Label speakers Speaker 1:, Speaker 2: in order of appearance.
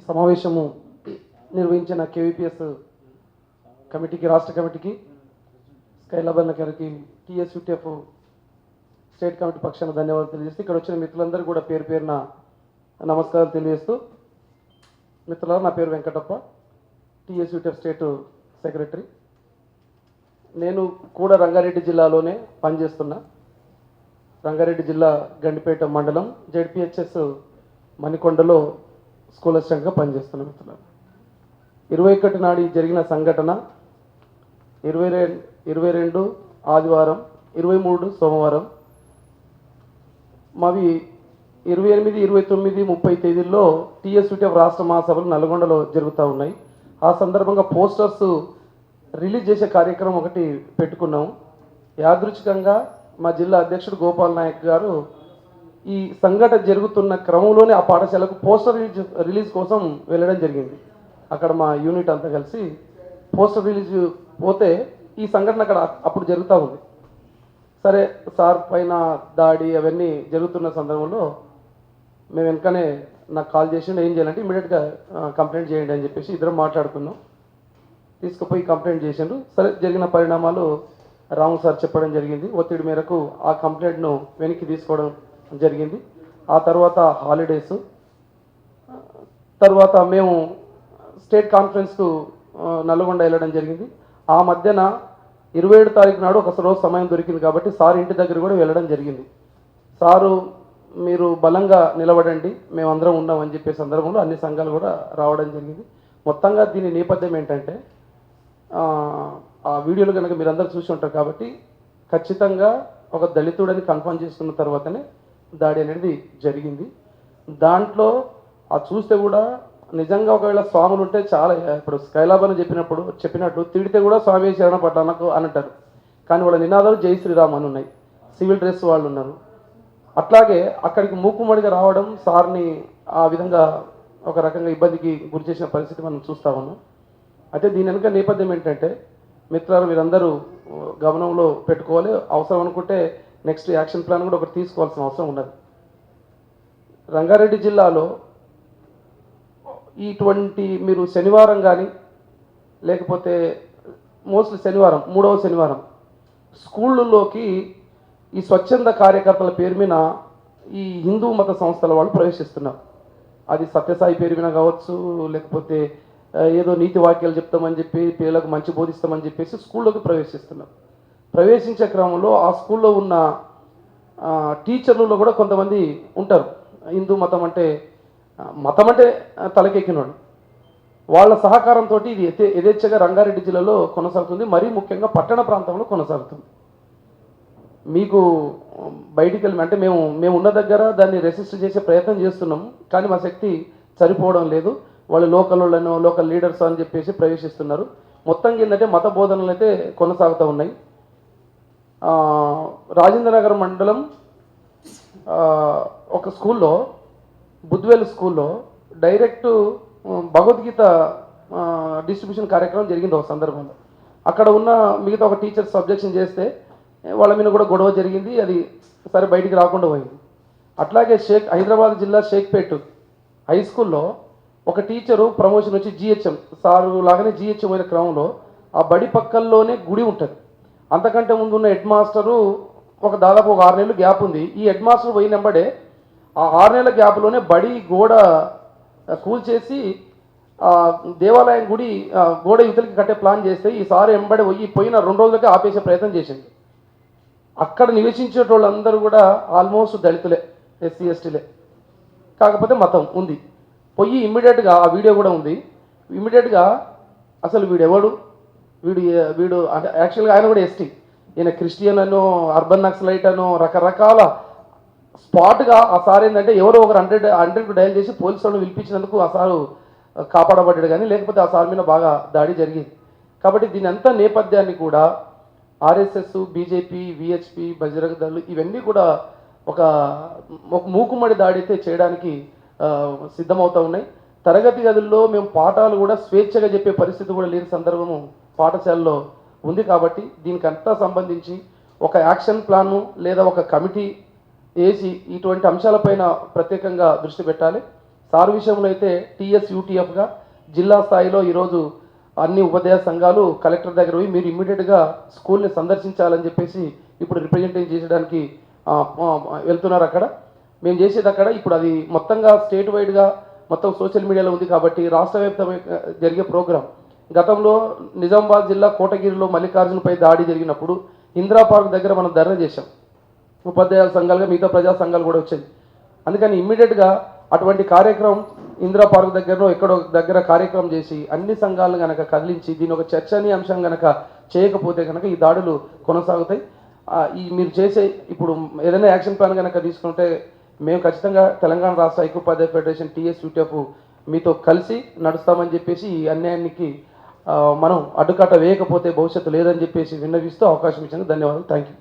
Speaker 1: సమావేశము నిర్వహించిన కేవీపీఎస్ కమిటీకి, రాష్ట్ర కమిటీకి, స్కైలాబ్ గారికి, టీఎస్యూటీఎఫ్ స్టేట్ కమిటీ పక్షాన ధన్యవాదాలు తెలియజేస్తూ ఇక్కడ వచ్చిన మిత్రులందరూ కూడా పేరు పేరున నమస్కారాలు తెలియజేస్తూ, మిత్రులారా, నా పేరు వెంకటప్ప, టీఎస్యూటీఎఫ్ స్టేట్ సెక్రటరీ. నేను కూడా రంగారెడ్డి జిల్లాలోనే పనిచేస్తున్నా. రంగారెడ్డి జిల్లా గండిపేట మండలం జెడ్పీహెచ్ఎస్ మణికొండలో స్కూల్ అసిస్టెంట్గా పనిచేస్తున్నా. మిత్రులారా, 21 నాడు జరిగిన సంఘటన 22 ఆదివారం, 23 సోమవారం, మావి 28, 29, 30 తేదీల్లో టీఎస్యూటీఎఫ్ రాష్ట్ర మహాసభలు నల్గొండలో జరుగుతూ ఉన్నాయి. ఆ సందర్భంగా పోస్టర్స్ రిలీజ్ చేసే కార్యక్రమం ఒకటి పెట్టుకున్నాం. యాదృచ్ఛికంగా మా జిల్లా అధ్యక్షుడు గోపాల్ నాయక్ గారు ఈ సంఘటన జరుగుతున్న క్రమంలోనే ఆ పాఠశాలకు పోస్టర్ రిలీజ్ కోసం వెళ్ళడం జరిగింది. అక్కడ మా యూనిట్ అంతా కలిసి పోస్టర్ రిలీజ్ పోతే ఈ సంఘటన అక్కడ అప్పుడు జరుగుతూ ఉంది. సరే, సార్ పైన దాడి అవన్నీ జరుగుతున్న సందర్భంలో మేము వెనకనే నాకు కాల్ చేసి ఏం చేయాలంటే ఇమీడియట్గా కంప్లైంట్ చేయండి అని చెప్పేసి ఇద్దరం మాట్లాడుకున్నాం. తీసుకుపోయి కంప్లైంట్ చేసిండ్రు. సరే, జరిగిన పరిణామాలు రాము సార్ చెప్పడం జరిగింది. ఒత్తిడి మేరకు ఆ కంప్లైంట్ను వెనక్కి తీసుకోవడం జరిగింది. ఆ తర్వాత హాలిడేస్ తర్వాత మేము స్టేట్ కాన్ఫరెన్స్కు నల్గొండ వెళ్ళడం జరిగింది. ఆ మధ్యన 27 తారీఖు నాడు ఒక రోజు సమయం దొరికింది కాబట్టి సార్ ఇంటి దగ్గర కూడా వెళ్ళడం జరిగింది. సారు, మీరు బలంగా నిలబడండి, మేమందరం ఉన్నామని చెప్పే సందర్భంలో అన్ని సంఘాలు కూడా రావడం జరిగింది. మొత్తంగా దీని నేపథ్యం ఏంటంటే, ఆ వీడియోలు కనుక మీరందరూ చూసి ఉంటారు కాబట్టి ఖచ్చితంగా ఒక దళితుడని కన్ఫర్మ్ చేసుకున్న తర్వాతనే దాడి అనేది జరిగింది. దాంట్లో ఆ చూస్తే కూడా నిజంగా ఒకవేళ స్వాములు ఉంటే చాలా, ఇప్పుడు స్కైలాబ్ అని చెప్పినట్టు తిడితే కూడా స్వామి శరణ పడ్డానకు అని అంటారు. కానీ వాళ్ళ నినాదాలు జై శ్రీరామ్ అని ఉన్నాయి. సివిల్ డ్రెస్ వాళ్ళు ఉన్నారు. అట్లాగే అక్కడికి మూకుమ్మడిగా రావడం సార్ని ఆ విధంగా ఒక రకంగా ఇబ్బందికి గురి చేసిన పరిస్థితి మనం చూస్తా ఉన్నాం. అయితే దీని వెనుక నేపథ్యం ఏంటంటే, మిత్రులు మీరందరూ గమనంలో పెట్టుకోవాలి. అవసరం అనుకుంటే నెక్స్ట్ యాక్షన్ ప్లాన్ కూడా ఒకటి తీసుకోవాల్సిన అవసరం ఉన్నది. రంగారెడ్డి జిల్లాలో ఇటువంటి మీరు శనివారం కానీ లేకపోతే మోస్ట్లీ శనివారం, 3వ శనివారం స్కూళ్ళలోకి ఈ స్వచ్ఛంద కార్యకర్తల పేరు మీద ఈ హిందూ మత సంస్థల వాళ్ళు ప్రవేశిస్తున్నారు. అది సత్యసాయి పేరు మీద కావచ్చు, లేకపోతే ఏదో నీతి వాక్యాలు చెప్తామని చెప్పి పిల్లలకు మంచి బోధిస్తామని చెప్పేసి స్కూల్లోకి ప్రవేశిస్తున్నారు. ప్రవేశించే క్రమంలో ఆ స్కూల్లో ఉన్న టీచర్లలో కూడా కొంతమంది ఉంటారు. హిందూ మతం అంటే తలకెక్కినాడు. వాళ్ళ సహకారంతో ఇది యథేచ్ఛగా రంగారెడ్డి జిల్లాలో కొనసాగుతుంది. మరీ ముఖ్యంగా పట్టణ ప్రాంతంలో కొనసాగుతుంది. మీకు బయటికి వెళ్ళి అంటే మేము ఉన్న దగ్గర దాన్ని రెసిస్ట్ చేసే ప్రయత్నం చేస్తున్నాం, కానీ మా శక్తి సరిపోవడం లేదు. వాళ్ళు లోకల్ లీడర్స్ అని చెప్పేసి ప్రవేశిస్తున్నారు. మొత్తం ఏంటంటే మత బోధనలు అయితే కొనసాగుతూ ఉన్నాయి. రాజేంద్రనగర్ మండలం ఒక స్కూల్లో, బుద్వేల్ స్కూల్లో డైరెక్ట్ భగవద్గీత డిస్ట్రిబ్యూషన్ కార్యక్రమం జరిగింది ఒక సందర్భంలో. అక్కడ ఉన్న మిగతా ఒక టీచర్స్ అబ్జెక్షన్ చేస్తే వాళ్ళ మీద కూడా గొడవ జరిగింది. అది సరే బయటికి రాకుండా పోయింది. అట్లాగే హైదరాబాద్ జిల్లా షేక్పేట్ హై స్కూల్లో ఒక టీచరు ప్రమోషన్ వచ్చి జిహెచ్ఎం సారు లాగానే జిహెచ్ఎం అయిన క్రమంలో ఆ బడి పక్కల్లోనే గుడి ఉంటుంది. అంతకంటే ముందు ఉన్న హెడ్ మాస్టరు దాదాపు ఒక 6 నెలలు గ్యాప్ ఉంది. ఈ హెడ్ మాస్టర్ పోయినంబడే ఆ 6 నెలల గ్యాప్లోనే బడి గోడ కూల్చేసి దేవాలయం గుడి గోడ యువతలకి కట్టే ప్లాన్ చేస్తే ఈసారి ఎంబడి పోయిన 2 రోజులకే ఆపేసే ప్రయత్నం చేసింది. అక్కడ నివసించే వాళ్ళందరూ కూడా ఆల్మోస్ట్ దళితులే, ఎస్సీ ఎస్టీలే, కాకపోతే మతం ఉంది. పోయి ఇమ్మీడియట్గా ఆ వీడియో కూడా ఉంది. ఇమ్మీడియట్గా అసలు వీడు అంటే యాక్చువల్గా ఆయన కూడా ఎస్టీ, ఈయన క్రిస్టియన్ అనో అర్బన్ నక్సలైట్ అనో రకరకాల స్పాట్గా ఆ సార్ ఏంటంటే ఎవరో ఒకరు 100 డయల్ చేసి పోలీసు వాళ్ళు పిలిపించినందుకు ఆ సారు కాపాడబడ్డాడు. కానీ లేకపోతే ఆ సార్ మీద బాగా దాడి జరిగింది. కాబట్టి దీని అంతా నేపథ్యాన్ని కూడా RSS, BJP, VHP, Bajrang Dal ఇవన్నీ కూడా ఒక మూకుమ్మడి దాడి అయితే చేయడానికి సిద్ధమవుతూ ఉన్నాయి. తరగతి గదుల్లో మేము పాఠాలు కూడా స్వేచ్ఛగా చెప్పే పరిస్థితి కూడా లేని సందర్భము పాఠశాలలో ఉంది. కాబట్టి దీనికంతా సంబంధించి ఒక యాక్షన్ ప్లాను లేదా ఒక కమిటీ వేసి ఇటువంటి అంశాలపైన ప్రత్యేకంగా దృష్టి పెట్టాలి. సార్ విషయంలో అయితే టీఎస్ యూటీఎఫ్గా జిల్లా స్థాయిలో ఈరోజు అన్ని ఉపాధ్యాయ సంఘాలు కలెక్టర్ దగ్గర పోయి మీరు ఇమ్మీడియట్గా స్కూల్ని సందర్శించాలని చెప్పేసి ఇప్పుడు రిప్రజెంటేషన్ చేసడానికి వెళ్తున్నారు. అక్కడ మేము చేసేది అక్కడ ఇప్పుడు అది మొత్తంగా స్టేట్ వైడ్గా మొత్తం సోషల్ మీడియాలో ఉంది కాబట్టి రాష్ట్ర వ్యాప్తంగా జరిగే ప్రోగ్రాం. గతంలో నిజామాబాద్ జిల్లా కోటగిరిలో మల్లికార్జునపై దాడి జరిగినప్పుడు ఇందిరా పార్క్ దగ్గర మనం ధర్నా చేశాం. ఉపాధ్యాయుల సంఘాలుగా మిగతా ప్రజా సంఘాలు కూడా వచ్చాయి. అందుకని ఇమ్మీడియట్గా అటువంటి కార్యక్రమం ఇందిరా పార్క్ దగ్గరలో ఎక్కడో దగ్గర కార్యక్రమం చేసి అన్ని సంఘాలను కనుక కదిలించి దీని ఒక చర్చనీయాంశం కనుక చేయకపోతే కనుక ఈ దాడులు కొనసాగుతాయి. ఈ మీరు చేసే ఇప్పుడు ఏదైనా యాక్షన్ ప్లాన్ కనుక తీసుకుంటే మేము ఖచ్చితంగా తెలంగాణ రాష్ట్ర ఐక్యోపాధ్యాయ ఫెడరేషన్ టీఎస్ యూటీఎఫ్ మీతో కలిసి నడుస్తామని చెప్పేసి ఈ అన్యాయానికి మనం అడ్డుకట్ట వేయకపోతే భవిష్యత్తు లేదని చెప్పేసి విన్నవిస్తూ అవకాశం ఇచ్చాను. ధన్యవాదాలు. Thank you.